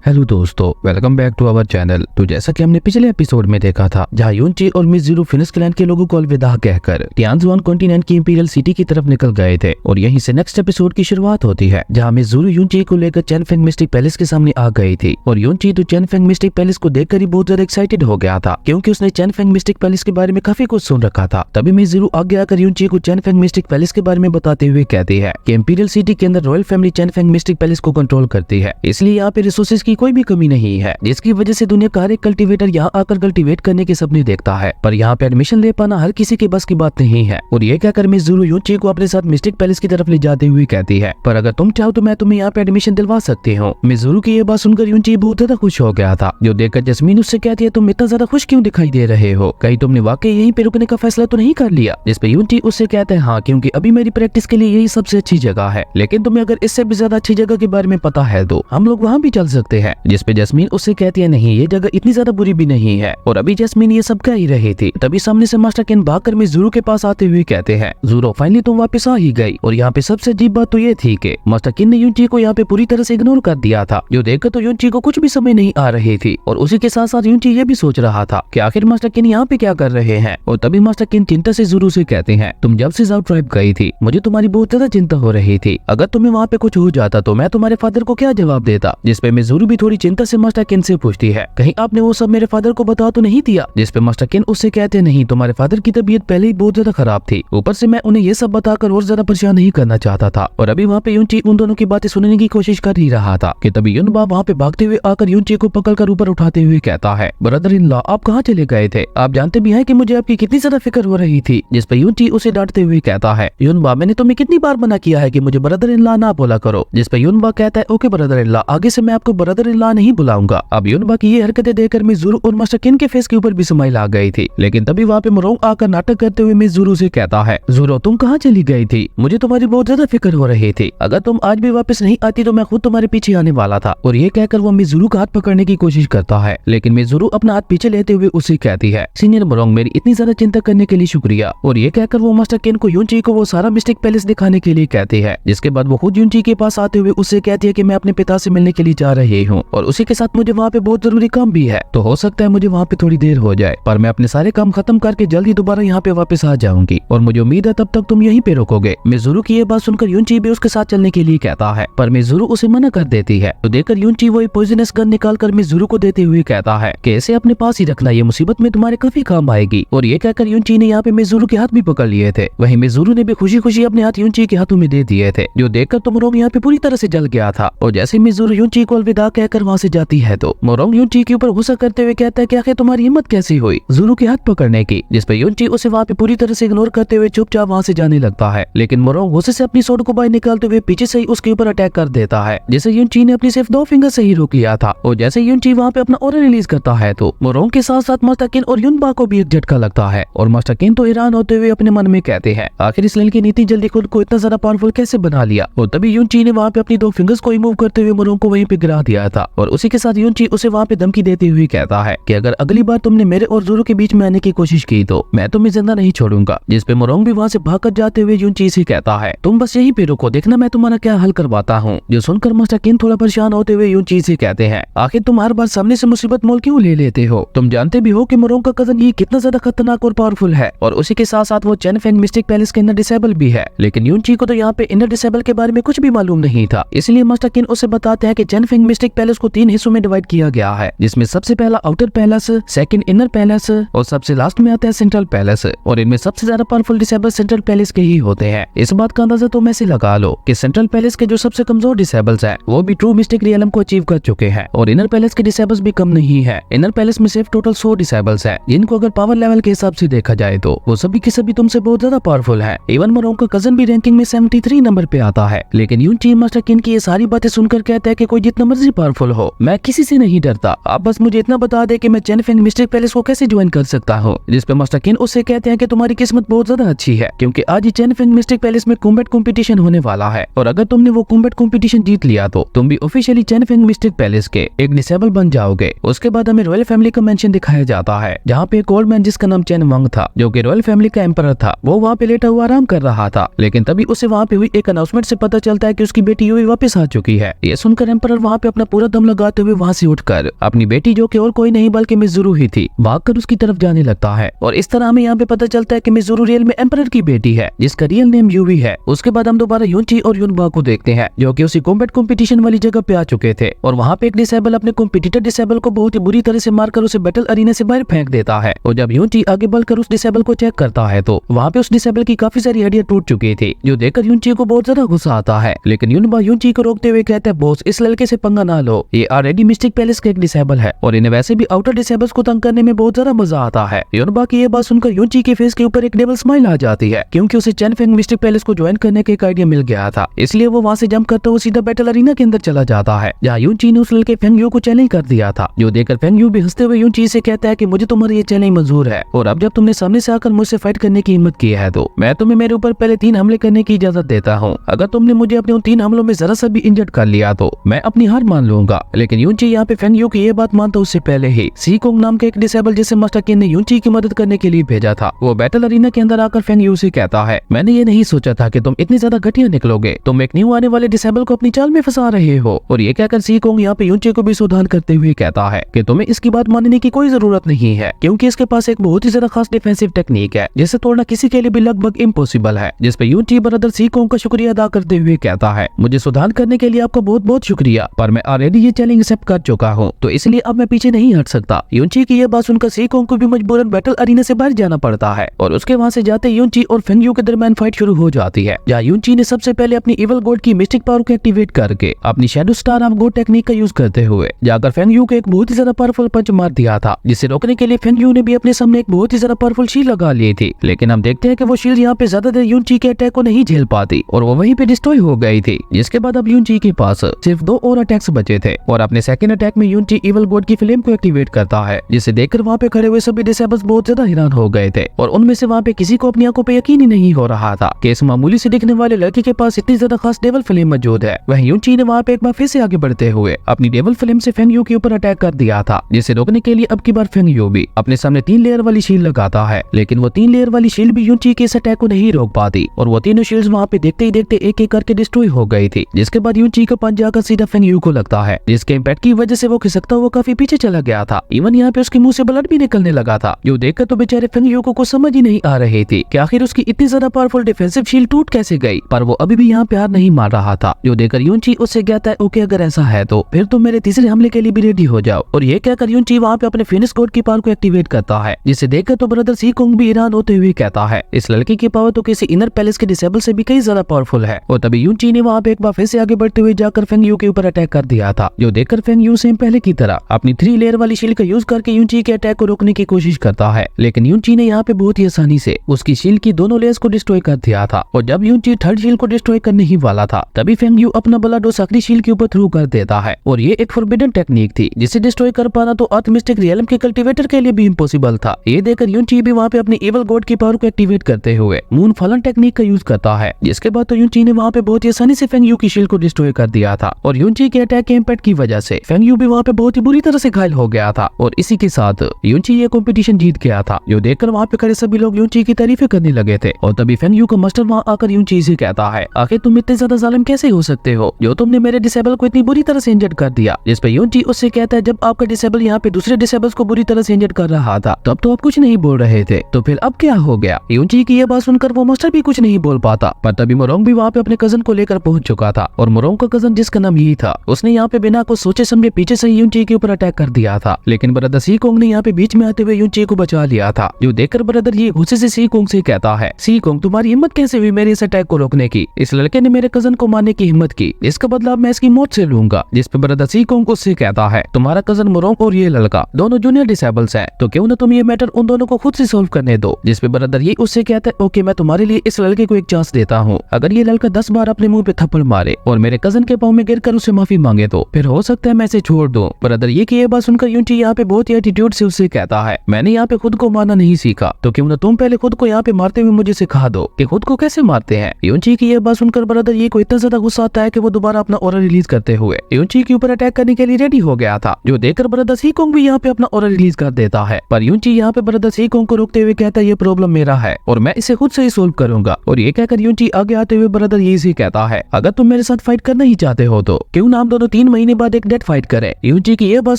Hello दोस्तों, welcome back to our channel. तो जैसा कि हमने पिछले एपिसोड में देखा था, जहां यूनची और मिस ज़ीरो फिनिक्स क्लैन के लोगों को अलविदा कहकर टियानजुआन कॉन्टिनेंट की इंपीरियल सिटी की तरफ निकल गए थे। और यहीं से नेक्स्ट एपिसोड की शुरुआत होती है, जहां मिस ज़ीरो यूनची को लेकर चैनफेंग मिस्टिक पैलेस के सामने आ गई थी। और यूनची तो चैनफेंग मिस्टिक पैलेस को देखकर ही बहुत ज्यादा एक्साइटेड हो गया था, क्योंकि उसने चैनफेंग मिस्टिक पैलेस के बारे में काफी कुछ सुन रखा था। तभी मिस ज़ीरो आगे आकर यूनची को चैनफेंग मिस्टिक पैलेस के बारे में बताते हुए कहती है कि इंपीरियल सिटी के अंदर रॉयल फैमिली चैनफेंग मिस्टिक पैलेस को कंट्रोल करती है, इसलिए यहाँ पे रिसोर्सेज की कोई भी कमी नहीं है, जिसकी वजह से दुनिया का हर एक कल्टीवेटर यहाँ आकर कल्टीवेट करने के सपने देखता है। पर यहाँ पे एडमिशन ले पाना हर किसी के बस की बात नहीं है। और ये कहकर मिस ज़ीरो यूनची को अपने साथ मिस्टिक पैलेस की तरफ ले जाते हुए कहती है, पर अगर तुम चाहो तो मैं तुम्हें यहाँ पे एडमिशन दिलवा सकती हूँ। मिस ज़ीरो की ये बात सुनकर यूनची बहुत ज्यादा खुश हो गया था, जो देखकर जस्मीन उससे कहती है, तुम इतना ज्यादा खुश क्यों दिखाई दे रहे हो? कहीं तुमने वाकई यहीं पे रुकने का फैसला तो नहीं कर लिया? जिसपे यूनची उससे कहते हैं, हाँ, क्योंकि अभी मेरी प्रैक्टिस के लिए यही सबसे अच्छी जगह है, लेकिन तुम्हें अगर इससे भी ज्यादा अच्छी जगह के बारे में पता है तो हम लोग वहाँ भी चल सकते हैं। जिसपे जस्मीन उससे कहती है, नहीं, ये जगह इतनी ज्यादा बुरी भी नहीं है। और अभी जस्मीन ये सब कह ही रही थी, तभी सामने से मास्टर केन भागकर मिस ज़ीरो के पास आते हुए कहते हैं, ज़ीरो, फाइनली तुम वापस आ ही गई। और यहाँ पे सबसे अजीब बात तो ये थी कि मास्टर केन ने यूनची को यहाँ पे पूरी तरह से इग्नोर कर दिया था, जो देखकर तो यूनची को कुछ भी समझ नहीं आ रही थी। और उसी के साथ साथ यूनची ये भी सोच रहा था कि आखिर मास्टर केन यहाँ पे क्या कर रहे हैं। और तभी मास्टर केन चिंता से ज़ीरो से कहते हैं, तुम जब से साउथ ट्राइब गई थी, मुझे तुम्हारी बहुत ज्यादा चिंता हो रही थी। अगर तुम्हें वहाँ पे कुछ हो जाता तो मैं तुम्हारे फादर को क्या जवाब देता? जिसपे मिस ज़ीरो भी थोड़ी चिंता से मास्टर केन से पूछती है, कहीं आपने वो सब मेरे फादर को बता तो नहीं दिया? जिसपे मास्टर केन उससे कहते नहीं, तुम्हारे फादर की तबीयत पहले ही बहुत ज्यादा खराब थी, ऊपर से मैं उन्हें ये सब बताकर और ज्यादा परेशान नहीं करना चाहता था। और अभी वहाँ पे यूनची उन दोनों की बातें सुनने की कोशिश कर ही रहा था कि तभी युनबा वहाँ पे भागते हुए आकर यूनची को पकड़कर ऊपर उठाते हुए कहता है, ब्रदर इन लॉ, आप कहाँ चले गए थे? आप जानते भी हैं कि मुझे आपकी कितनी ज्यादा फिक्र हो रही थी। जिसपे यूनची उसे डांटते हुए कहता है, युनबा, मैंने तुम्हें कितनी बार मना किया है कि मुझे ब्रदर इन लॉ ना बोला करो। जिसपे युनबा कहता है, ओके ब्रदर इन लॉ, आगे से मैं आपको ब्रदर इन लॉ नहीं बुलाऊंगा। अब युनबा की ये हरकतें देखकर मिस ज़ीरो और मास्टर केन के फेस के ऊपर भी स्माइल आ गई थी। लेकिन तभी वहाँ पे मोरोंग आकर नाटक करते हुए मिस ज़ीरो से कहता है, ज़ीरो, तुम कहाँ चली गई थी? मुझे तुम्हारी बहुत ज्यादा फिक्र हो रही थी। अगर तुम आज भी वापस नहीं आती तो मैं खुद तुम्हारे पीछे आने वाला था। और ये कहकर वो मिस ज़ीरो का हाथ पकड़ने की कोशिश करता है, लेकिन मिस ज़ीरो अपना हाथ पीछे लेते हुए उसे कहती है, सीनियर मोरोंग, मेरी इतनी ज्यादा चिंता करने के लिए शुक्रिया। और ये कहकर वो मास्टर केन को यूनची को वो सारा मिस्टिक पैलेस दिखाने के लिए कहती है। जिसके बाद वो खुद यूनची के पास आते हुए उससे कहती है कि मैं अपने पिता से मिलने के लिए जा रही हूँ, और उसी के साथ मुझे वहाँ पे बहुत जरूरी काम भी है, तो हो सकता है मुझे वहाँ पे थोड़ी देर हो जाए, पर मैं अपने सारे काम खत्म करके जल्द ही दोबारा यहाँ पे वापस आ जाऊंगी, और मुझे उम्मीद है तब तक तुम यहीं पे रुकोगे। मिस ज़ीरो की ये बात सुनकर यूनची भी उसके साथ चलने के लिए कहता है, पर मिस ज़ीरो उसे मना कर देती है। तो देखकर यूनची वो पॉइजनस गन निकालकर मिस ज़ीरो को देते हुए कहता है कि इसे अपने पास ही रखना, ये मुसीबत में तुम्हारे काफी काम आएगी। और ये कहकर यूनची ने यहाँ पे मिस ज़ीरो के हाथ भी पकड़ लिए थे। वहीं मिस ज़ीरो ने भी खुशी खुशी अपने हाथ यूनची के हाथों में दे दिए थे, जो देखकर तो मोरोंग यहाँ पे पूरी तरह से जल गया था। और जैसे मिस ज़ीरो यूनची को अलविदा कहकर वहाँ से जाती है तो मोरोंग यूनची के ऊपर गुस्सा करते हुए कहता है कि आखिर तुम्हारी हिम्मत कैसी हुई ज़ीरो के हाथ पकड़ने की? जिसपे यूनची उसे वहाँ पे पूरी तरह से इग्नोर करते हुए चुपचाप वहाँ से जाने लगता है। लेकिन मोरोंग गुस्से से अपनी सोड को बाहर निकालते हुए पीछे से ही उसके ऊपर अटैक कर देता है, जिसे यूनची ने अपनी सिर्फ 2 फिंगर से ही रोक लिया था। और जैसे यूनची वहाँ पे अपना ऑरा रिलीज करता है तो मोरोंग के साथ साथ मास्टर केन और युनबा को भी एक झटका लगता है। और मास्टर केन तो हैरान होते हुए अपने मन में कहते हैं, आखिर इस लड़की ने इतनी जल्दी खुद को इतना ज्यादा पावरफुल कैसे बना लिया? और तभी यूनची ने वहाँ पे अपनी 2 फिंगर्स को मूव करते हुए मोरोंग को वहीं पे गिरा दिया था। और उसी के साथ यूनची उसे वहाँ पे धमकी देते हुए कहता है कि अगर अगली बार तुमने मेरे और ज़ीरो के बीच में आने की कोशिश की तो मैं तुम्हें जिंदा नहीं छोड़ूंगा। जिसपे मोरोंग भी वहाँ से भागकर जाते हुए यूनची से कहता है, तुम बस यहीं पे रुको, देखना मैं तुम्हारा क्या हल करवाता हूँ। जो सुनकर मास्टर केन थोड़ा परेशान होते हुए यूनची से कहते हैं, आखिर तुम हर बार सामने से मुसीबत मोल क्यों ले लेते हो? तुम जानते भी हो कि मोरोंग का कजन ये कितना ज्यादा खतरनाक और पावरफुल है, और उसी के साथ साथ वो चैनफेंग मिस्टिक पैलेस के इनर डिसेबल भी है। लेकिन यूनची को तो यहाँ पे इनर डिसेबल के बारे में कुछ भी मालूम नहीं था, इसलिए मास्टर केन उसे बताते हैं कि चैनफेंग मिस्टिक पैलेस को 3 हिस्सों में डिवाइड किया गया है, जिसमें सबसे पहला outer palace, second inner palace, और सबसे लास्ट में आता है सेंट्रल पैलेस। और इनमें सबसे ज्यादा पावरफुल डिसेबल सेंट्रल पैलेस के ही होते हैं। इस बात का अंदाजा तुम ऐसे लगा लो कि सेंट्रल पैलेस के जो सबसे कमजोर डिसेबल्स हैं वो भी ट्रू मिस्टिक रियलम को अचीव कर चुके हैं, और इनर पैलेस के डिसेबल्स भी कम नहीं है। इनर पैलेस में सिर्फ टोटल 100 डिसेबल्स हैं, जिनको अगर पावर लेवल के हिसाब से देखा जाए तो वो सभी के सभी तुमसे बहुत ज्यादा पावरफुल है। इवन मोरोंग का कजन भी रैंकिंग में 73 नंबर पे आता है। लेकिन यूनची मास्टर केन की ये सारी बातें सुनकर कहता है कि कोई जितना मर्जी पावरफुल हो, मैं किसी से नहीं डरता, आप बस मुझे इतना बता दे कि मैं चैनफेंग मिस्टिक पैलेस को कैसे ज्वाइन कर सकता हूँ। जिसपे मास्टर केन उससे कहते हैं कि तुम्हारी किस्मत बहुत ज्यादा अच्छी है, क्योंकि आज ही चैनफेंग मिस्टिक पैलेस में कॉम्बैट कंपटीशन होने वाला है, और अगर तुमने वो कॉम्बैट कंपटीशन जीत लिया तो तुम भी ऑफिशियली चैनफेंग मिस्टिक पैलेस के एक डिसेबल बन जाओगे। उसके बाद हमें रॉयल फैमिली का मेंशन दिखाया जाता है, जहाँ पे एक ओल्ड मैन जिसका नाम चैन वांग था, जो कि रॉयल फैमिली का एम्परर था, वो वहाँ पे लेटा हुआ आराम कर रहा था। लेकिन तभी उसे वहाँ पे हुई एक अनाउंसमेंट से पता चलता है कि उसकी बेटी यूई वापस आ चुकी है। ये सुनकर एम्परर वहाँ पे अपना पूरा दम लगाते हुए वहाँ से उठकर अपनी बेटी, जो कि और कोई नहीं बल्कि मिज़ुरु ही थी, भागकर उसकी तरफ जाने लगता है। और इस तरह हमें यहाँ पे पता चलता है कि मिज़ुरु रियल में एम्परर की बेटी है, जिसका रियल नेम यूवी है। उसके बाद हम दोबारा यूनची और यूनबा को देखते हैं, जो कि उसी कॉम्बैट कंपटीशन वाली जगह पे आ चुके थे। और वहाँ पे एक डिसेबल अपने कॉम्पिटिटर डिसेबल को बहुत ही बुरी तरह से मारकर उसे बैटल अरीना से बाहर फेंक देता है। और जब यूनची आगे बढ़कर उस डिसेबल को चेक करता है तो वहाँ पे उस डिसेबल की काफी सारी हड्डियां टूट चुकी थी, जो देखकर यूनची को बहुत ज्यादा गुस्सा आता है। लेकिन यूनबा यूनची को रोकते हुए कहता है, बॉस इस लड़के से पंगा ना लो, ये ऑलरेडी मिस्टिक पैलेस का एक डिसेबल है और इन्हें वैसे भी आउटर डिसेबल्स को तंग करने में बहुत ज्यादा मजा आता है। यूनबा की ये बात सुनकर यूनची के फेस के ऊपर एक डेबल स्माइल आ जाती है, क्योंकि उसे चैन फेंग मिस्टिक पैलेस को ज्वाइन करने का एक आइडिया मिल गया था। इसलिए वो वहाँ से जंप करता हुआ सीधा बैटल अरीना के अंदर चला जाता है, जहाँ यूनची ने उस लड़के फेंग यू को चैलेंज कर दिया था। जो देखकर फेंग यू भी हंसते हुए यूनची से कहता है कि मुझे तुम्हारी ये चैलेंज मंजूर है, और अब जब तुमने सामने से आकर मुझसे फाइट करने की हिम्मत की है तो मैं तुम्हें मेरे ऊपर पहले 3 हमले करने की इजाजत देता हूँ। अगर तुमने मुझे अपने उन 3 हमलों में जरा सा भी इंजर्ड कर लिया तो मैं अपनी हार मान लूंगा। लेकिन यूनची यहाँ पे फेंग यू की ये बात मानता उससे पहले ही सी कोंग नाम के एक डिसेबल जिसे मास्टर किन ने यूनची की मदद करने के लिए भेजा था, वो बैटल अरीना के अंदर आकर फेंग यू से कहता है, मैंने ये नहीं सोचा था कि तुम इतनी ज्यादा घटिया निकलोगे, तुम एक न्यू आने वाले डिसेबल को अपनी चाल में फंसा रहे हो। और ये कहकर सी कोंग यहाँ पे यूनची को भी सावधान करते हुए कहता है कि तुम्हें इसकी बात मानने की कोई जरूरत नहीं है, क्योंकि इसके पास एक बहुत ही ज्यादा खास डिफेंसिव टेक्निक है, जिसे तोड़ना किसी के लिए भी लगभग इम्पॉसिबल है। जिस पे यूनची ब्रदर सी कोंग का शुक्रिया अदा करते हुए कहता है, मुझे सुधार करने के लिए आपका बहुत बहुत शुक्रिया, पर मैं ऑलरेडी ये चैलेंज एक्सेप्ट कर चुका हूँ, तो इसलिए अब मैं पीछे नहीं हट सकता। यूनची की यह बात सुनकर सी कोंग को भी मजबूरन बैटल अरीना से बाहर जाना पड़ता है, और उसके वहाँ से जाते यूनची और फेंग यू के दरमियान फाइट शुरू हो जाती है, जहाँ यूनची ने सबसे पहले अपनी इवल गॉड की मिस्टिक पावर को एक्टिवेट करके अपनी shadow star of God technique का यूज करते हुए जाकर फेंग यू को एक बहुत ही ज्यादा पावरफुल पंच मार दिया था, जिसे रोकने के लिए फेंग यू ने भी अपने सामने एक बहुत ही ज्यादा पावरफुल शील्ड लगा ली थी। लेकिन हम देखते हैं कि वो शील्ड यहाँ पे ज्यादा देर यूनची के अटैक को नहीं झेल पाती और वो वहीं पे डिस्ट्रॉय हो गई थी। जिसके बाद अब यूनची के पास सिर्फ 2 और अटैक्स बचे थे, और अपने सेकंड अटैक में यूनची इवल गॉड की फ्लेम को एक्टिवेट करता है, जिसे देखकर वहाँ पे खड़े हुए सभी डिसेबल्स बहुत ज्यादा हैरान हो गए थे, और उनमें से वहाँ पे किसी को अपनी आंखों पे यकीन ही नहीं हो रहा था कि इस मामूली से दिखने वाले लड़के के पास इतनी ज्यादा खास डेवल फ्लेम मौजूद है। वहीं यूनची ने वहाँ पे एक बार फिर से आगे बढ़ते हुए अपनी डेवल फ्लेम से फेंग यू के ऊपर अटैक कर दिया था, जिसे रोकने के लिए अब की बार फेंग यू भी अपने सामने 3 लेयर वाली शील्ड लगाता है। लेकिन वो 3 लेयर वाली शील्ड भी यूनची के इस अटैक को नहीं रोक पाती, और वो तीनों शील्ड्स वहाँ पे देखते ही देखते एक एक करके डिस्ट्रॉय हो गई थी। जिसके बाद यूनची का पंच जाकर सीधा फेंग यू को लगता है, जिसके इम्पैक्ट की वजह से वो खिसकता हुआ काफी पीछे चला गया था। इवन यहाँ पे उसके मुंह से ब्लड भी निकलने लगा था, जो देखकर तो बेचारे फेंग यू को कुछ समझ ही नहीं आ रही थी कि आखिर उसकी इतनी ज्यादा पावरफुल डिफेंसिव शील्ड टूट कैसे गई। पर वो अभी भी यहाँ पे हार नहीं मार रहा था, जो देखकर यूनची उससे कहता है, ओके अगर ऐसा है तो फिर तुम मेरे तीसरे हमले के लिए भी रेडी हो जाओ। और ये कहकर यूनची वहाँ पे अपने फिनिश गॉड की पावर को एक्टिवेट करता है, जिसे देखकर तो ब्रदर सी कोंग भी हैरान होते हुए कहता है, इस लड़की की पावर तो किसी इनर पैलेस के डिसेबल से भी कई ज्यादा पावरफुल है। और तभी यूनची ने वहाँ पे एक बार फिर से आगे बढ़ते हुए जाकर फेंग यू के ऊपर अटैक कर दिया था, जो देखकर फेंग यू सेम पहले की तरह अपनी 3 लेयर वाली शील्ड का यूज करके यूनची के अटैक को रोकने की कोशिश करता है। लेकिन यूनची ने यहाँ पे बहुत ही आसानी से उसकी शील्ड की दोनों लेयर्स को डिस्ट्रॉय कर दिया था। और जब यूनची थर्ड शील्ड को डिस्ट्रॉय करने ही वाला था, तभी फेंग यू अपना ब्लड उस आखिरी शील्ड के ऊपर थ्रू कर देता है। और ये एक फॉरबिडन टेक्निक थी, जिसे डिस्ट्रॉय कर पाना तो अर्थ मिस्टिक रियलम के कल्टीवेटर के लिए भी इम्पॉसिबल था। ये देखकर यूनची भी वहाँ पे अपनी इवल गॉड की पावर को एक्टिवेट करते हुए मून फॉलन टेक्निक का यूज करता है। जिसके बाद तो यूनची ने वहाँ पे बहुत ही आसानी से फेंग यू की शील्ड को डिस्ट्रॉय कर दिया था, और यूनची के अटैक के इम्पैक्ट की वजह से फेंग यू भी वहाँ पे बहुत ही बुरी तरह से घायल हो गया था। और इसी के साथ यूनची ये कॉम्पिटिशन जीत गया था, जो देखकर वहाँ पे खड़े सभी लोग यूनची की तारीफें करने लगे थे। और तभी फेंग यू का मास्टर वहाँ आकर यूनची से कहता है, आखिर तुम इतने ज्यादा जालिम कैसे हो सकते हो, जो तुमने मेरे डिसेबल को इतनी बुरी तरह से इंजर्ड कर दिया। जिस पे यूनची उससे कहता है, जब आपका डिसेबल यहाँ पे दूसरे डिसेबल्स को बुरी तरह से इंजर्ड कर रहा था तब तो आप कुछ नहीं बोल रहे थे, तो फिर अब क्या हो गया। यूनची की ये बात सुनकर वो मास्टर भी कुछ नहीं बोल पाता। पर तभी मोरोंग भी वहाँ पे अपने कजन को लेकर पहुंच चुका था, और मोरोंग का कजन जिसका नाम यही था, उसने यहाँ पे बिना कुछ सोचे समझे पीछे से यूनची के ऊपर अटैक कर दिया था। लेकिन ब्रदर सी कोंग ने यहाँ पे बीच में आते हुए यूनची को बचा लिया था, जो देखकर ब्रदर ये गुस्से से सी कोंग से कहता है, सी कोंग तुम्हारी हिम्मत कैसे हुई मेरे इस अटैक को रोकने की। इस लड़के ने मेरे कजन को मारने की हिम्मत की, इसका बदला मैं इसकी मौत से लूंगा। जिस पे ब्रदर सी कोंग उससे कहता है, तुम्हारा कजन मोरोंग और ये लड़का दोनों जूनियर डिसेबल्स हैं, तो क्यों ना तुम ये मैटर उन दोनों को खुद से सॉल्व करने दो। जिस पे ब्रदर ये उससे कहता है, ओके मैं तुम्हारे लिए इस लड़के को एक चांस देता हूँ, अगर ये लड़का 10 बार अपने मुंह पे थप्पड़ मारे और मेरे कजन के पाँव में गिरकर उसे माफी मांगे तो फिर हो सकता है मैं इसे छोड़ दूं। ब्रदर ये की बात सुनकर यूनची यहाँ पे बहुत ही एटीट्यूड से उससे कहता है, मैंने यहाँ पे खुद को मारना नहीं सीखा, तो क्यों ना तुम पहले खुद को यहाँ पे मारते हुए मुझे सिखा दो कि खुद को कैसे मारते हैं। यूनची की ये बात सुनकर ब्रदर ये को इतना ज्यादा गुस्सा आता है कि वो दोबारा अपना ऑरा रिलीज करते हुए यूनची के ऊपर अटैक करने के लिए रेडी हो गया था, जो देखकर ब्रदर सी कोंग भी यहाँ पे अपना ऑरा रिलीज कर देता है। पर यूनची यहाँ पे ब्रदर सी कोंग को रोकते हुए कहता है, ये प्रॉब्लम मेरा है और मैं इसे खुद से ही सोल्व करूंगा। और ये कहकर यूनची आगे आते हुए ब्रदर ये से कहता है, अगर तुम मेरे साथ फाइट करना ही चाहते हो तो क्यों ना हम दोनों 3 3 महीने बाद एक डेथ फाइट करे। यूनची की ये बात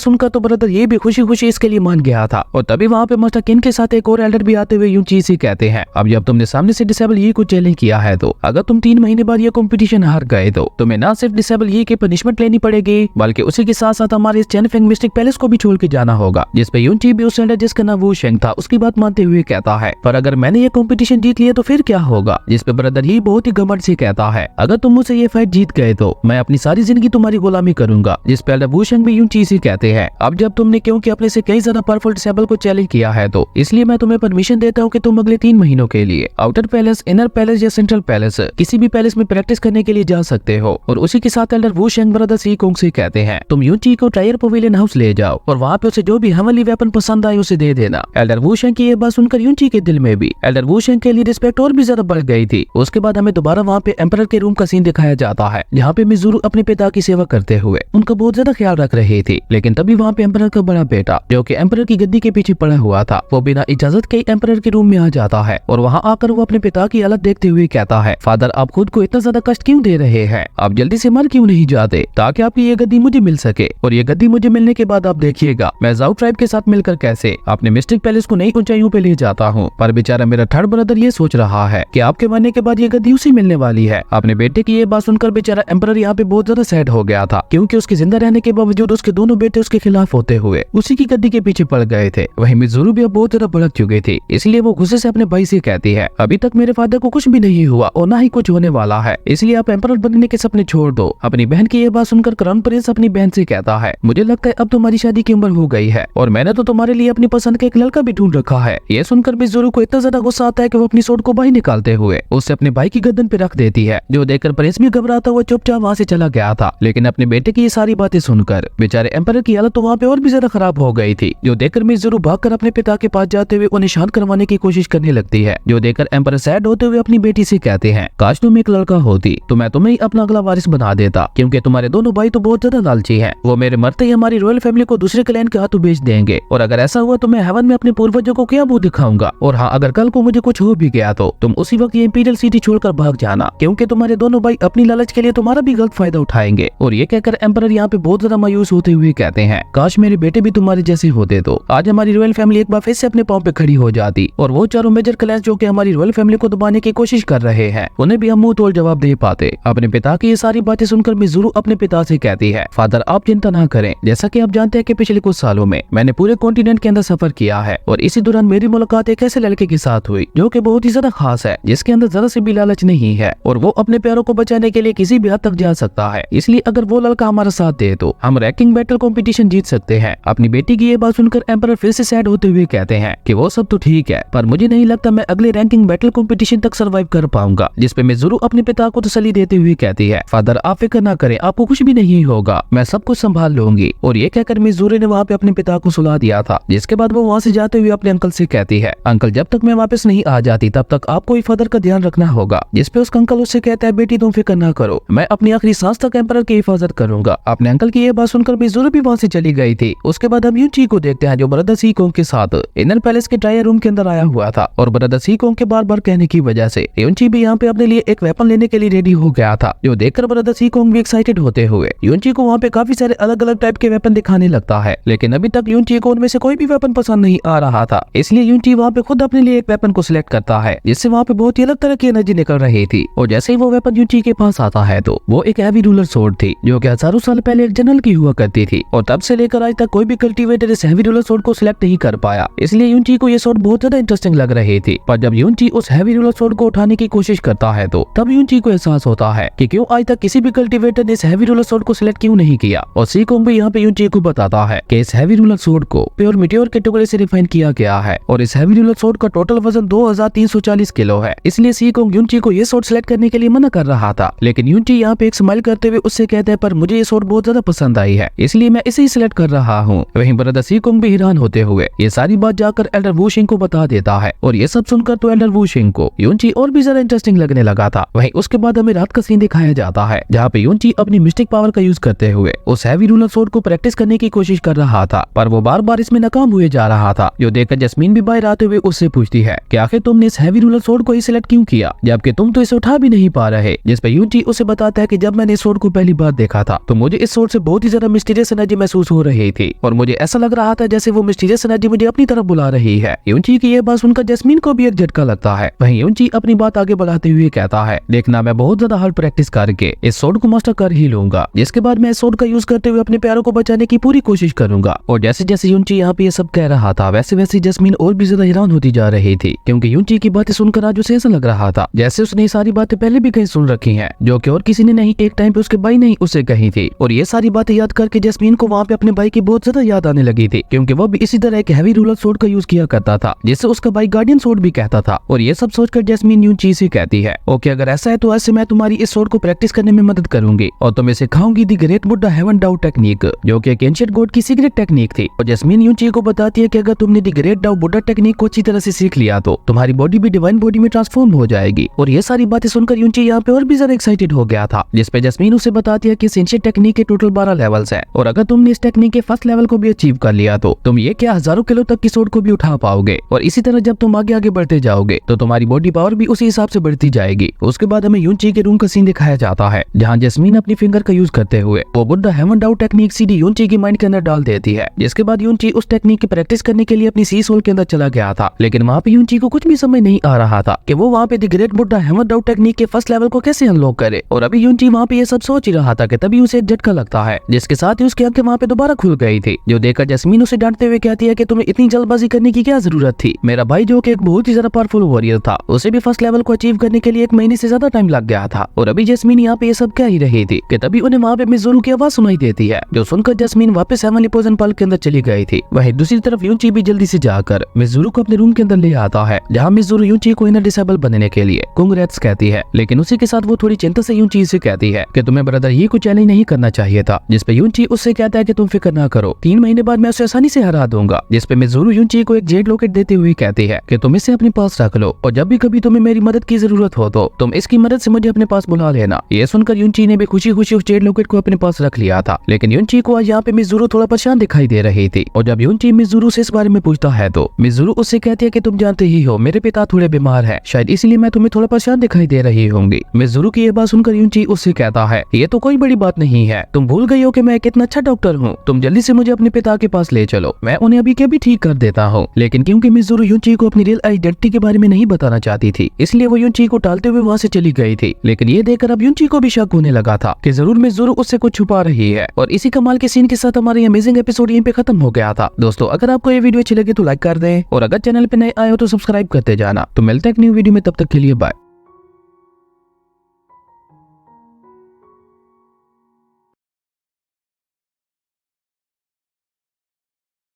सुनकर तो ब्रदर ये भी खुशी खुशी इसके लिए मान गया था। और तभी वहाँ पे मास्टर किन के साथ एक और एल्डर भी आते हुए यूनची से कहते हैं, अब जब तुमने सामने से डिसेबल ये को चैलेंज किया है तो अगर तुम 3 महीने बाद ये कंपटीशन हार गए तो तुम्हें ना सिर्फ डिसेबल ये की पनिशमेंट लेनी पड़ेगी, बल्कि उसी के साथ साथ हमारे इस चैनफेंग मिस्टिक पैलेस को भी छोड़ के जाना होगा। जिसपे यूनची भी उस एल्डर जिसका नाम वो शेंग था उसकी बात मानते हुए कहता है, पर अगर मैंने ये कंपटीशन जीत लिया तो फिर क्या होगा। जिसपे ब्रदर ही बहुत ही घमंड से कहता है, अगर तुम मुझसे ये फाइट जीत गए तो मैं अपनी सारी जिंदगी तुम्हारी गुलामी करूंगा। जिसपे एल्डर वू शेंग भी यूनची से कहते हैं, अब जब तुमने क्योंकि अपने से कई ज्यादा पावरफुल डिसेबल को चैलेंज किया है तो इसलिए मैं तुम्हें परमिशन देता हूँ कि तुम अगले 3 महीनों के लिए आउटर पैलेस, इनर पैलेस या सेंट्रल पैलेस किसी भी पैलेस में प्रैक्टिस करने के लिए जा सकते हो। और उसी के साथ एल्डर वू शेंग ब्रदर सी कोंग से कहते हैं, तुम यूनची को टायर पवेलियन हाउस ले जाओ और वहाँ पे उसे जो भी हेवनली वेपन पसंद आए उसे दे देना। एल्डर वू शेंग की ये बात सुनकर यूनची के दिल में भी एल्डर वू शेंग के लिए रिस्पेक्ट और भी ज्यादा बढ़ गई थी। उसके बाद हमें दोबारा वहाँ पे एम्परर के रूम का सीन दिखाया जाता है, जहाँ पे मिज़ुरु अपने पिता की सेवा करते हुए उनका बहुत ज्यादा ख्याल रख रही थी। लेकिन तभी वहाँ पे एम्परर का बड़ा बेटा जो कि एम्परर की गद्दी के पीछे पड़ा हुआ था, वो बिना इजाजत के एम्परर के रूम में आ जाता है। और वहाँ आकर वो अपने पिता की हालत देखते हुए कहता है, फादर आप खुद को इतना ज्यादा कष्ट क्यों दे रहे हैं, आप जल्दी से मर क्यों नहीं जाते ताकि आपकी ये गद्दी मुझे मिल सके। और ये गद्दी मुझे मिलने के बाद आप देखिएगा मैं जाओ ट्राइब के साथ मिलकर कैसे अपने मिस्टिक पैलेस को नई ऊंचाइयों पे ले जाता हूँ। पर बेचारा मेरा थर्ड ब्रदर ये सोच रहा है कि आपके मरने के बाद ये गद्दी उसे मिलने वाली है। अपने बेटे की ये बात सुनकर बेचारा एम्परर यहाँ पे बहुत ज्यादा सैड हो गया था, क्योंकि उसके जिंदा रहने के बावजूद उसके दोनों बेटे उसके खिलाफ होते हुए उसी की गद्दी के पीछे पड़ गए थे। वहीं मिज़ुरु भी अब बहुत ज्यादा भड़क चुकी थी, इसलिए वो गुस्से से अपने भाई से कहती है, अभी तक मेरे फादर को कुछ भी नहीं हुआ और ना ही कुछ होने वाला है, इसलिए आप एम्परर बनने के सपने छोड़ दो। अपनी बहन की ये बात सुनकर क्राउन प्रिंस अपनी बहन से कहता है, मुझे लगता है अब तुम्हारी शादी की उम्र हो गई है और मैंने तो तुम्हारे लिए अपनी पसंद का एक लड़का भी ढूंढ रखा है। ये सुनकर मिज़ुरु को इतना ज्यादा गुस्सा आता है कि वो अपनी सोट को बाहर निकालते हुए उससे अपने भाई की गर्दन पे रख देती है, जो देखकर प्रिंस भी घबराता हुआ चुपचाप वहाँ से चला गया था। लेकिन अपने बेटे की ये सारी बातें सुनकर बेचारे एम्परर की हालत तो वहाँ पे और भी ज्यादा खराब हो गई थी, जो देखकर मिज़ुरु भागकर अपने पिता के पास जाते हुए उन्हें शांत करवाने की कोशिश करने लगती है। जो देखकर एम्परर सैड होते हुए अपनी बेटी से कहते हैं, काश तुम एक लड़का होती तो मैं तुम्हें अपना अगला वारिस बना देता, क्योंकि तुम्हारे दोनों भाई तो बहुत ज्यादा लालची हैं। वो मेरे मरते ही हमारी रॉयल फैमिली को दूसरे क्लैन के हाथों बेच देंगे और अगर ऐसा हुआ तो मैं हेवन में अपने पूर्वजों को क्या मुंह दिखाऊंगा। और हाँ, अगर कल को मुझे कुछ हो भी गया तो तुम उसी वक्त ये इंपीरियल सिटी छोड़कर भाग जाना, क्योंकि तुम्हारे दोनों भाई अपनी लालच के लिए तुम्हारा भी गलत फायदा उठाएंगे। और ये कहकर एम्परर यहाँ पे बहुत ज्यादा मायूस होते हुए कहते हैं, काश मेरे बेटे भी तुम्हारे जैसे होते तो आज हमारी रॉयल फैमिली एक बार फिर से अपने पांव पे खड़ी हो जाती और वो चारों मेजर क्लैंस जो कि हमारी रॉयल फैमिली को दबाने की कोशिश कर रहे हैं उन्हें भी हम मुंह तोड़ जवाब दे पाते। अपने पिता की ये सारी बातें सुनकर मिज़ुरु अपने पिता से कहती है, फादर आप चिंता ना करें, जैसा कि आप जानते हैं कि पिछले कुछ सालों में मैंने पूरे कॉन्टिनेंट के अंदर सफर किया है और इसी दौरान मेरी मुलाकात एक ऐसे लड़के के साथ हुई जो कि बहुत ही ज्यादा खास है, जिसके अंदर जरा से भी लालच नहीं है और वो अपने प्यारों को बचाने के लिए किसी भी हद तक जा सकता है। इसलिए अगर वो लड़का हमारा साथ दे तो हम रैंकिंग बैटल कंपटीशन जीत सकते हैं। अपनी बेटी की ये बात सुनकर एम्परर फिर से सैड होते हुए कहते हैं कि वो सब तो ठीक है, पर मुझे नहीं लगता मैं अगले रैंकिंग बैटल कंपटीशन तक सर्वाइव कर पाऊंगा। जिसपे मिज़ुरु अपने पिता को तसल्ली देते हुए कहती है, फादर आप फिक्र ना करें, आपको कुछ भी नहीं होगा, मैं सब कुछ संभाल लूंगी। और ये कहकर मिज़ुरु ने वहाँ पे अपने पिता को सुला दिया था। जिसके बाद वो वहाँ से जाते हुए अपने अंकल से कहती है, अंकल जब तक मैं वापस नहीं आ जाती तब तक आपको ही फादर का ध्यान रखना होगा। जिसपे उसका अंकल उससे कहता है, बेटी तुम फिक्र ना करो, मैं अपनी आखिरी सांस तक एम्परर की हिफाजत करूंगा। अपने अंकल की ये बात सुनकर मिज़ुरु भी वहाँ से चली गई थी। उसके बाद हम यूनची को देखते हैं जो ब्रदर सी कोंग के साथ इनर पैलेस के ट्रायल रूम के अंदर आया हुआ था और ब्रदर सी कोंग के बार बार कहने की वजह से यूनची भी यहाँ पे अपने लिए एक वेपन लेने के लिए रेडी हो गया था। जो देखकर ब्रदर सी कोंग भी एक्साइटेड होते हुए यूनची को वहाँ पे काफी सारे अलग अलग टाइप के वेपन दिखाने लगता है, लेकिन अभी तक यूनची को उनमें से कोई भी वेपन पसंद नहीं आ रहा था। इसलिए यूनची वहाँ पे खुद अपने लिए एक वेपन को सिलेक्ट करता है, जिससे वहाँ पे बहुत ही अलग तरह की एनर्जी निकल रही थी। और जैसे ही वो वेपन यूनची के पास आता है तो वो एक हैवी रूलर सोर्ड थी, जो कि हजारों साल पहले एक जनरल की हुआ करती थी और तब से लेकर आज तक कोई भी कल्टीवेटर इस हैवी रूलर सोर्ड को सिलेक्ट नहीं कर पाया। इसलिए यूनची को ये सोर्ड बहुत ज्यादा इंटरेस्टिंग लग रही थी। पर जब यूनची उस हैवी रूलर सोर्ड को उठाने की कोशिश करता है तो तब यूनची को एहसास होता है कि क्यों आज तक किसी भी कल्टीवेटर ने इस हैवी रूलर सोर्ड को सिलेक्ट क्यों नहीं किया। और सी कोंग भी यहाँ पे यूनची को बताता है कि इस हैवी रूलर सोर्ड को प्योर मीटियोर के टुकड़े से रिफाइन किया गया है और इस हैवी रूलर सोर्ड का टोटल वजन 2340 किलो है। इसलिए सी कोंग यूनची को ये सोर्ड सिलेक्ट करने के लिए मना कर रहा था, लेकिन यूनची यहाँ पे एक स्माइल करते हुए उससे कहते हैं, पर मुझे ये सोर्ड बहुत ज्यादा पसंद आई है, इसलिए मैं इसे ही सिलेक्ट कर रहा हूँ। वहीं ब्रदर सी कोंग भी हैरान होते हुए ये सारी बात जाकर एल्डर वू शिंग को बता देता है और ये सब सुनकर तो एल्डर वू शिंग को यूनची और भी ज्यादा इंटरेस्टिंग लगने लगा था। वहीं उसके बाद हमें रात का सीन दिखाया जाता है, जहाँ पे यूनची अपनी मिस्टिक पावर का यूज करते हुए उस हैवी रूलर सोर्ड को प्रैक्टिस करने की कोशिश कर रहा था, पर वो बार बार इसमें नाकाम हुए जा रहा था। जो देखकर जस्मीन भी बाहर आते हुए उससे पूछती है कि आखिर तुमने इस हैवी रूलर सोर्ड को ही सिलेक्ट क्यों किया, जबकि तुम तो इसे उठा भी नहीं पा रहे। जिस पे यूनची उसे बताता है कि जब मैंने इस सोर्ड को पहली बार देखा था था तो मुझे इस सोर्स से बहुत ही ज्यादा मिस्टीरियस एनर्जी महसूस हो रही थी और मुझे ऐसा लग रहा था जैसे वो मिस्टीरियस एनर्जी मुझे अपनी तरफ बुला रही है। यूनची की ये बात सुनकर जैस्मीन को भी एक झटका लगता है। वहीं यूनची अपनी बात आगे बढ़ाते हुए कहता है, देखना मैं बहुत ज्यादा हार्ड प्रैक्टिस करके इस सोर्ड को मास्टर कर ही लूंगा, जिसके बाद मैं इस सोर्ड का यूज करते हुए अपने प्यारों को बचाने की पूरी कोशिश करूंगा। और जैसे जैसे यूनची यहाँ पे ये सब कह रहा था वैसे वैसे जैस्मीन और भी ज्यादा हैरान होती जा रही थी, क्योंकि यूनची की बातें सुनकर आज उसे ऐसा लग रहा था जैसे उसने सारी बातें पहले भी कहीं सुन रखी हैं, जो कि और किसी ने नहीं, एक टाइम पे उसके भाई ने ही उसे कही थी। और ये सारी बातें याद करके जैस्मीन को वहाँ पे अपने भाई की बहुत ज्यादा याद आने लगी थी, क्योंकि वो भी इसी तरह एक हैवी रूलर सोर्ड का यूज किया करता था जिसे उसका भाई गार्डियन सोर्ड भी कहता था। और ये सब सोचकर जैस्मीन यूनची से कहती है, ओके अगर ऐसा है तो ऐसे मैं तुम्हारी इस सोर्ड को प्रैक्टिस करने में मदद करूंगी और तुम्हें सिखाऊंगी दी ग्रेट बुड्ढा हेवन डाउ टेक्निक, जो कि एक एंशिएंट गॉड की सीक्रेट टेक्निक थी। और जैस्मीन यूनची को बताती है कि अगर तुमने दी ग्रेट डाउ बुड्ढा टेक्निक को अच्छी तरह से सीख लिया तो तुम्हारी बॉडी भी डिवाइन बॉडी में ट्रांसफॉर्म हो जाएगी। और ये सारी बातें सुनकर यूनची यहाँ पे और भी ज्यादा एक्साइटेड हो गया था, जिसपे जैस्मीन उसे बताती है कि इस एंशिएंट टेक्निक के टोटल 12 लेवल्स हैं और अगर तुमने इस टेक्निक के फर्स्ट लेवल को भी अचीव कर लिया तो तुम ये क्या हजारों किलो तक की सोर्ड को भी उठा पाओगे। और इसी तरह जब तुम आगे आगे बढ़ते जाओगे तो तुम्हारी बॉडी पावर भी उसी हिसाब से बढ़ती जाएगी। उसके बाद हमें यूनची के रूम का सीन दिखाया जाता है, जहाँ जैस्मीन अपनी फिंगर का यूज करते हुए वो बुड्ढा हेवन डाउ टेक्निक सीधी यूनची की माइंड के अंदर डाल देती है। जिसके बाद यूनची उस टेक्निक की प्रैक्टिस करने के लिए अपनी सी सोल के अंदर चला गया था, लेकिन वहाँ पे यूनची को कुछ भी समझ नहीं आ रहा था कि वो वहाँ पे द ग्रेट बुड्ढा हेवन डाउ टेक्निक के फर्स्ट लेवल को कैसे अनलॉक करे। और अभी यूनची वहाँ पे ये सब सोच ही रहा था कि तभी उसे एक झटका लगता है, जिसके साथ ही उसकी आंखें वहाँ पे दोबारा खुल गई थी, जो देखकर जैस्मीन उसे डांटते हुए कहती है कि तुम्हें इतनी जल्दबाजी करने की क्या जरूरत थी। मेरा भाई जो कि एक बहुत ही ज्यादा पावरफुल वॉरियर था, उसे भी फर्स्ट लेवल को अचीव करने के लिए 1 महीने से ज्यादा टाइम लग गया था। और अभी जैस्मीन यहाँ पे ये सब कह ही रही थी कि तभी उन्हें वहाँ पे मिस ज़ोरू की आवाज सुनाई देती है, जो सुनकर जैस्मीन वापस हेवनली पोजन पल के अंदर चली गई थी। वहीं दूसरी तरफ यूनची भी जल्दी से जाकर मिस ज़ोरू को अपने रूम के अंदर ले आता है, जहाँ मिस ज़ोरू यूनची को इनर डिसेबल बनने के लिए कांग्रेट्स कहती है। लेकिन उसी के साथ वो थोड़ी चिंता से यूनची से कहती है कि तुम्हें ब्रदर ये कुछ चैलेंज नहीं करना चाहिए था, जिसपे यूनची उससे कहता है कि तुम फिक्र ना करो, 3 महीने बाद मैं उसे आसानी से हरा दूंगा। जिसपे मिस ज़ोरू यूनची को एक जेड लॉकेट देते हुए कहती है कि तुम इसे अपने पास रख लो और जब भी कभी तुम्हें मेरी मदद की जरूरत हो तो तुम इसकी मदद से मुझे अपने पास बुला लेना। ये सुनकर यूनची ने भी खुशी खुशी उस जेड लॉकेट को अपने पास रख लिया था। लेकिन यूनची को आज यहाँ पे मिस ज़ोरू थोड़ा परेशान दिखाई दे रही थी और जब यूनची मिस ज़ोरू से इस बारे में पूछता है तो मिस ज़ोरू उससे कहती है कि तुम जानते ही हो मेरे पिता थोड़े बीमार है, शायद इसीलिए मैं तुम्हें थोड़ा परेशान दिखाई दे रही होंगी। मिस ज़ोरू की ये बात सुनकर यूनची उससे कहता है, ये तो कोई बड़ी बात नहीं है, तुम भूल गई हो कि मैं कितना अच्छा डॉक्टर हूँ, तुम जल्दी से मुझे अपने पिता के पास ले चलो, मैं उन्हें अभी के अभी ठीक कर देता हूँ। लेकिन क्योंकि मिस ज़ोरू यूनची को अपनी रियल आइडेंटिटी के बारे में नहीं बताना चाहती थी, इसलिए वो यूनची को टालते हुए वहाँ से चली गई थी। लेकिन ये देखकर अब यूनची को भी शक होने लगा था कि जरूर मिस ज़ोरू उससे कुछ छुपा रही है। और इसी कमाल के सीन के साथ हमारा अमेजिंग एपिसोड यहीं पे खत्म हो गया था। दोस्तों अगर आपको ये वीडियो अच्छी लगी तो लाइक कर दें और अगर चैनल पे नए आए हो तो सब्सक्राइब करते जाना। तो मिलते हैं एक न्यू वीडियो में, तब तक के लिए बाय।